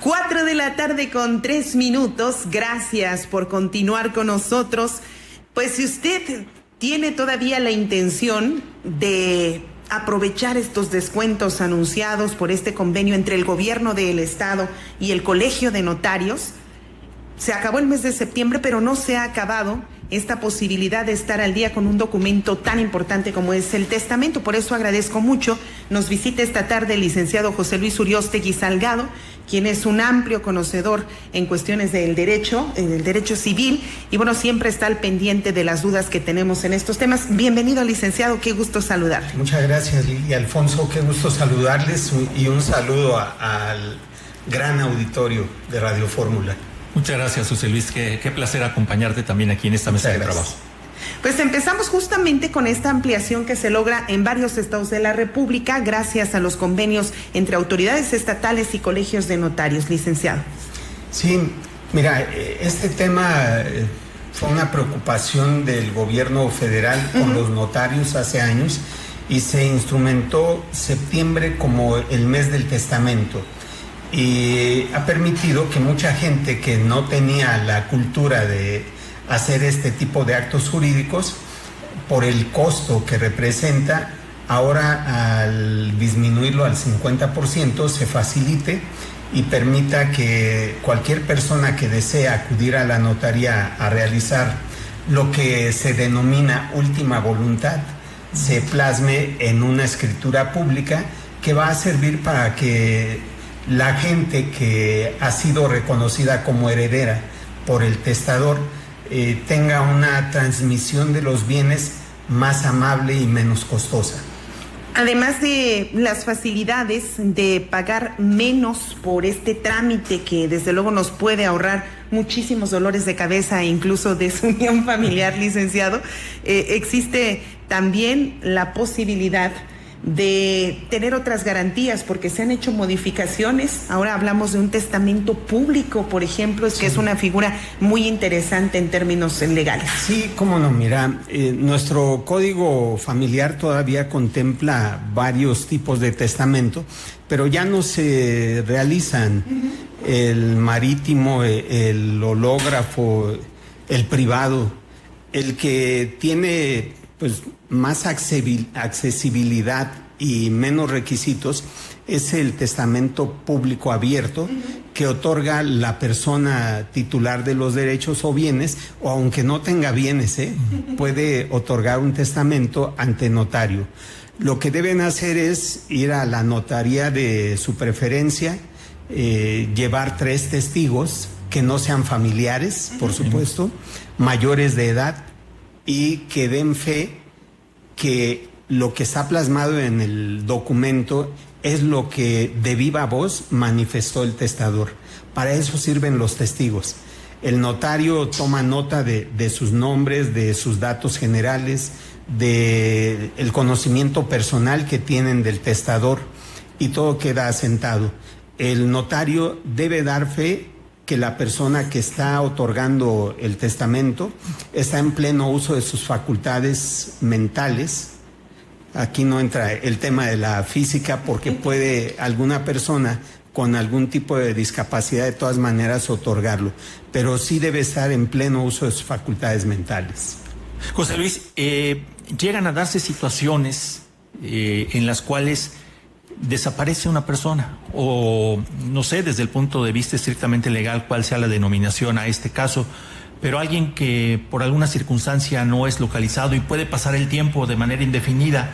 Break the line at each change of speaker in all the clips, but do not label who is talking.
4 de la tarde con 3 minutos. Gracias por continuar con nosotros. Pues si usted tiene todavía la intención de aprovechar estos descuentos anunciados por este convenio entre el gobierno del estado y el Colegio de Notarios, se acabó el mes de septiembre, pero no se ha acabado esta posibilidad de estar al día con un documento tan importante como es el testamento. Por eso agradezco mucho. Nos visita esta tarde el licenciado José Luis Uriostegui Salgado, quien es un amplio conocedor en cuestiones del derecho civil, y bueno, siempre está al pendiente de las dudas que tenemos en estos temas. Bienvenido, licenciado, qué gusto saludarle.
Muchas gracias, Lili. Alfonso, qué gusto saludarles y un saludo al gran auditorio de Radio Fórmula.
Muchas gracias, José Luis. Qué placer acompañarte también aquí en esta mesa de trabajo.
Pues empezamos justamente con esta ampliación que se logra en varios estados de la República gracias a los convenios entre autoridades estatales y colegios de notarios, licenciado.
Sí, mira, este tema fue una preocupación del gobierno federal con los notarios hace años y se instrumentó septiembre como el mes del testamento. Y ha permitido que mucha gente que no tenía la cultura de hacer este tipo de actos jurídicos, por el costo que representa, ahora al disminuirlo al 50% se facilite y permita que cualquier persona que desee acudir a la notaría a realizar lo que se denomina última voluntad se plasme en una escritura pública que va a servir para que la gente que ha sido reconocida como heredera por el testador tenga una transmisión de los bienes más amable y menos costosa.
Además de las facilidades de pagar menos por este trámite que desde luego nos puede ahorrar muchísimos dolores de cabeza e incluso desunión familiar, licenciado, existe también la posibilidad de tener otras garantías porque se han hecho modificaciones. Ahora hablamos de un testamento público, por ejemplo, que es una figura muy interesante en términos legales.
Sí, cómo no, mira, nuestro código familiar todavía contempla varios tipos de testamento, pero ya no se realizan el marítimo, el hológrafo, el privado, el que tiene pues más accesibilidad y menos requisitos es el testamento público abierto que otorga la persona titular de los derechos o bienes, o aunque no tenga bienes, puede otorgar un testamento ante notario. Lo que deben hacer es ir a la notaría de su preferencia, llevar 3 testigos que no sean familiares, por supuesto, mayores de edad, y que den fe que lo que está plasmado en el documento es lo que de viva voz manifestó el testador. Para eso sirven los testigos. El notario toma nota de sus nombres, de sus datos generales, de el conocimiento personal que tienen del testador, y todo queda asentado. El notario debe dar fe que la persona que está otorgando el testamento está en pleno uso de sus facultades mentales. Aquí no entra el tema de la física porque puede alguna persona con algún tipo de discapacidad de todas maneras otorgarlo, pero sí debe estar en pleno uso de sus facultades mentales.
José Luis, llegan a darse situaciones en las cuales desaparece una persona, o no sé, desde el punto de vista estrictamente legal cuál sea la denominación a este caso, pero alguien que por alguna circunstancia no es localizado y puede pasar el tiempo de manera indefinida,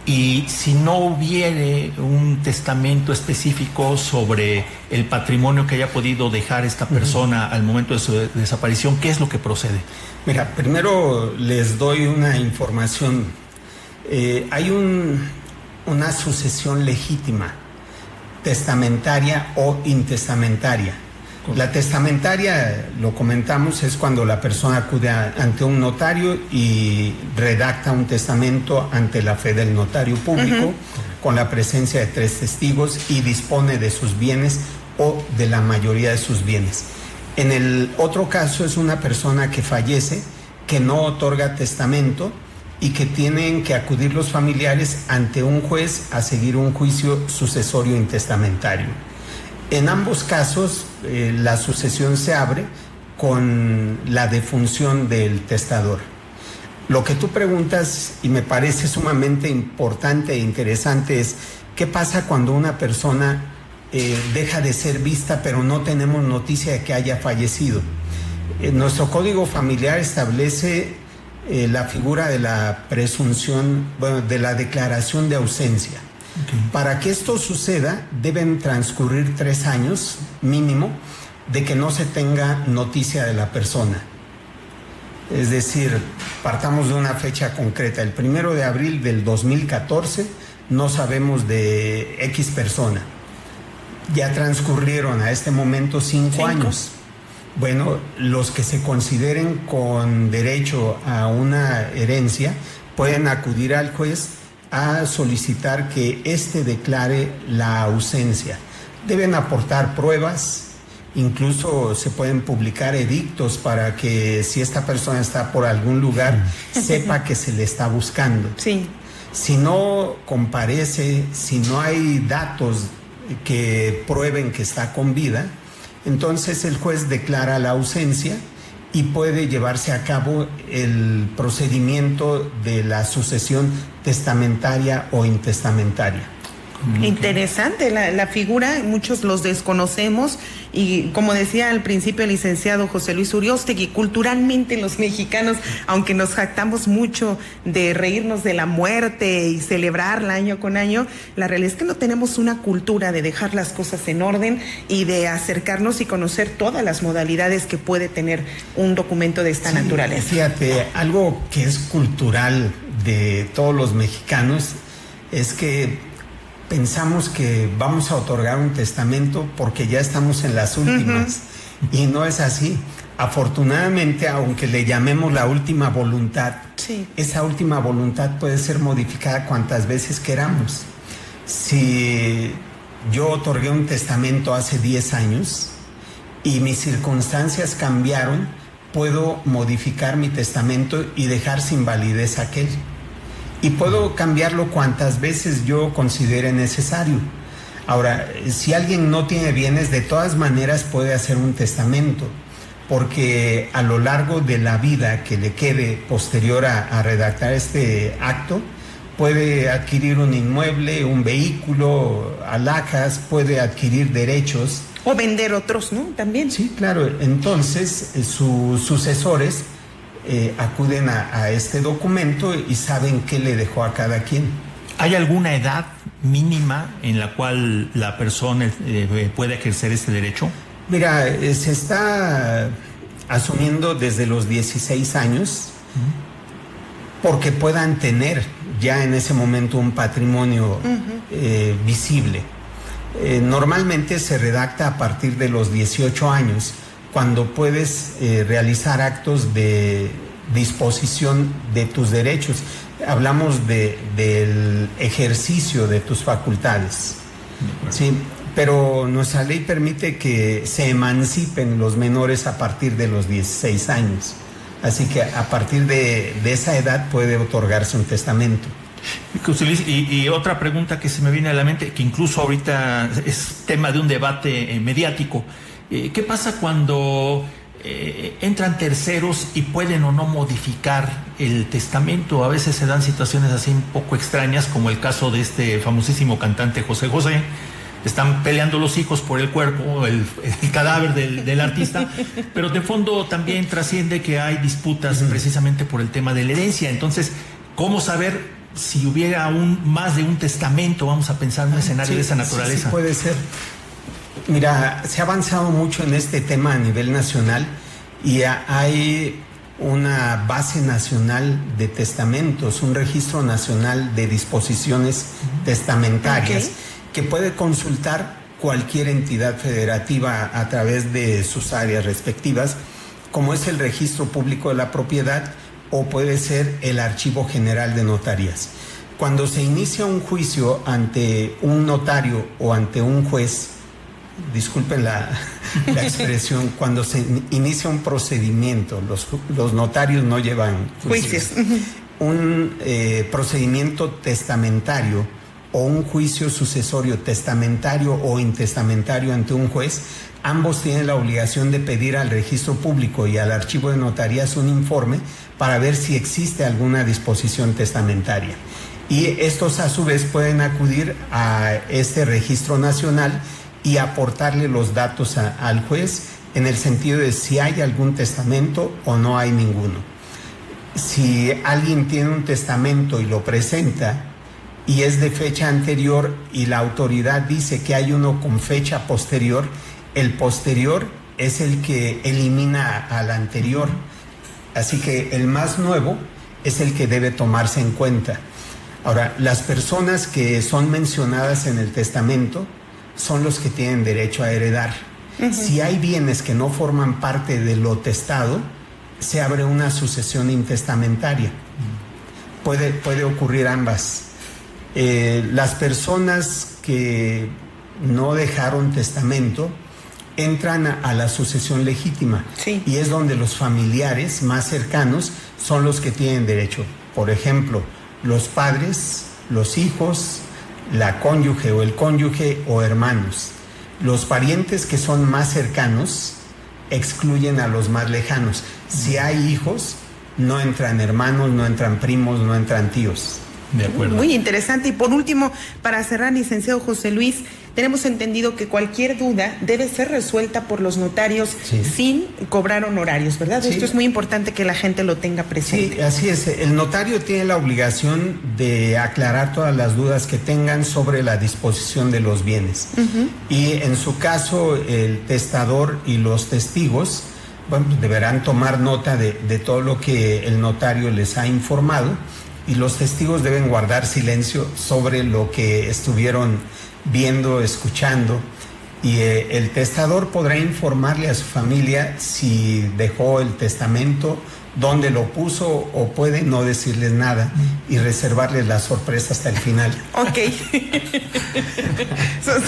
y si no hubiere un testamento específico sobre el patrimonio que haya podido dejar esta persona al momento de su desaparición, ¿qué es lo que procede?
Mira, primero les doy una información. Hay una sucesión legítima, testamentaria o intestamentaria. La testamentaria, lo comentamos, es cuando la persona acude ante un notario y redacta un testamento ante la fe del notario público, con la presencia de 3 testigos, y dispone de sus bienes o de la mayoría de sus bienes. En el otro caso es una persona que fallece, que no otorga testamento y que tienen que acudir los familiares ante un juez a seguir un juicio sucesorio intestamentario. En ambos casos, la sucesión se abre con la defunción del testador. Lo que tú preguntas, y me parece sumamente importante e interesante, es ¿qué pasa cuando una persona deja de ser vista pero no tenemos noticia de que haya fallecido? Nuestro código familiar establece la figura de la presunción, bueno, de la declaración de ausencia. Okay. Para que esto suceda, deben transcurrir 3 años mínimo de que no se tenga noticia de la persona. Es decir, partamos de una fecha concreta. El 1 de abril del 2014 no sabemos de X persona. Ya transcurrieron a este momento 5 años. Bueno, los que se consideren con derecho a una herencia pueden acudir al juez a solicitar que éste declare la ausencia. Deben aportar pruebas, incluso se pueden publicar edictos para que si esta persona está por algún lugar, sepa que se le está buscando.
Sí.
Si no comparece, si no hay datos que prueben que está con vida, entonces el juez declara la ausencia y puede llevarse a cabo el procedimiento de la sucesión testamentaria o intestamentaria.
Interesante la figura, muchos los desconocemos y como decía al principio el licenciado José Luis Uriostegui, culturalmente los mexicanos, aunque nos jactamos mucho de reírnos de la muerte y celebrarla año con año, la realidad es que no tenemos una cultura de dejar las cosas en orden y de acercarnos y conocer todas las modalidades que puede tener un documento de esta naturaleza.
Fíjate, algo que es cultural de todos los mexicanos es que pensamos que vamos a otorgar un testamento porque ya estamos en las últimas, y no es así. Afortunadamente, aunque le llamemos la última voluntad, esa última voluntad puede ser modificada cuantas veces queramos. Si yo otorgué un testamento hace 10 años y mis circunstancias cambiaron, puedo modificar mi testamento y dejar sin validez aquel. Y puedo cambiarlo cuantas veces yo considere necesario. Ahora, si alguien no tiene bienes, de todas maneras puede hacer un testamento, porque a lo largo de la vida que le quede posterior a redactar este acto, puede adquirir un inmueble, un vehículo, alhajas, puede adquirir derechos.
O vender otros, ¿no? También.
Sí, claro. Entonces, sus sucesores acuden a este documento y saben qué le dejó a cada quien.
¿Hay alguna edad mínima en la cual la persona puede ejercer este derecho?
Mira, se está asumiendo desde los 16 años porque puedan tener ya en ese momento un patrimonio visible. Normalmente se redacta a partir de los 18 años, cuando puedes realizar actos de disposición de tus derechos. Hablamos del ejercicio de tus facultades. Sí, pero nuestra ley permite que se emancipen los menores a partir de los 16 años. Así que a partir de esa edad puede otorgarse un testamento.
Y otra pregunta que se me viene a la mente, que incluso ahorita es tema de un debate mediático. ¿Qué pasa cuando entran terceros y pueden o no modificar el testamento? A veces se dan situaciones así un poco extrañas, como el caso de este famosísimo cantante José José. Están peleando los hijos por el cuerpo, el cadáver del artista, pero de fondo también trasciende que hay disputas precisamente por el tema de la herencia. Entonces, ¿cómo saber si hubiera más de un testamento? Vamos a pensar en un escenario de esa naturaleza.
Sí, puede ser. Mira, se ha avanzado mucho en este tema a nivel nacional y hay una base nacional de testamentos, un registro nacional de disposiciones testamentarias que puede consultar cualquier entidad federativa a través de sus áreas respectivas, como es el Registro Público de la Propiedad o puede ser el Archivo General de Notarías. Cuando se inicia un juicio ante un notario o ante un juez, disculpen la expresión, cuando se inicia un procedimiento, los notarios no llevan juicios. Un procedimiento testamentario o un juicio sucesorio testamentario o intestamentario ante un juez, ambos tienen la obligación de pedir al registro público y al archivo de notarías un informe para ver si existe alguna disposición testamentaria. Y estos a su vez pueden acudir a este registro nacional y aportarle los datos al juez en el sentido de si hay algún testamento o no hay ninguno. Si alguien tiene un testamento y lo presenta y es de fecha anterior y la autoridad dice que hay uno con fecha posterior, el posterior es el que elimina al anterior. Así que el más nuevo es el que debe tomarse en cuenta. Ahora, las personas que son mencionadas en el testamento son los que tienen derecho a heredar. Si hay bienes que no forman parte de lo testado, se abre una sucesión intestamentaria. Puede ocurrir ambas. Las personas que no dejaron testamento entran a la sucesión legítima,
sí,
y es donde los familiares más cercanos son los que tienen derecho. Por ejemplo, los padres, los hijos, la cónyuge o el cónyuge o hermanos. Los parientes que son más cercanos excluyen a los más lejanos. Si hay hijos, no entran hermanos, no entran primos, no entran tíos.
De acuerdo.
Muy interesante. Y por último, para cerrar, licenciado José Luis, tenemos entendido que cualquier duda debe ser resuelta por los notarios, sí, sin cobrar honorarios, ¿verdad? Sí. Esto es muy importante que la gente lo tenga presente.
Sí, así es. El notario tiene la obligación de aclarar todas las dudas que tengan sobre la disposición de los bienes. Y en su caso, el testador y los testigos, bueno, deberán tomar nota de todo lo que el notario les ha informado, y los testigos deben guardar silencio sobre lo que estuvieron viendo, escuchando, y el testador podrá informarle a su familia si dejó el testamento, dónde lo puso, o puede no decirles nada y reservarles la sorpresa hasta el final.
Ok.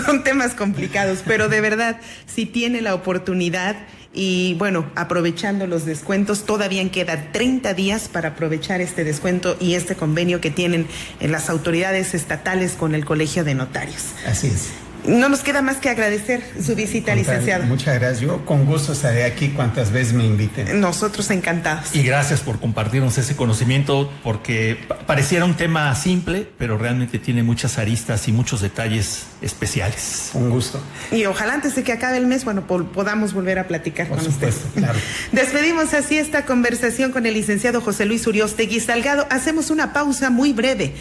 son temas complicados, pero de verdad, si tiene la oportunidad. Y bueno, aprovechando los descuentos, todavía quedan 30 días para aprovechar este descuento y este convenio que tienen en las autoridades estatales con el Colegio de Notarios.
Así es.
No nos queda más que agradecer su visita, licenciado.
Muchas gracias. Yo con gusto estaré aquí cuantas veces me inviten.
Nosotros encantados.
Y gracias por compartirnos ese conocimiento, porque pareciera un tema simple, pero realmente tiene muchas aristas y muchos detalles especiales.
Un gusto.
Y ojalá antes de que acabe el mes, bueno, podamos volver a platicar con usted.
Claro.
Despedimos así esta conversación con el licenciado José Luis Uriostegui Salgado. Hacemos una pausa muy breve.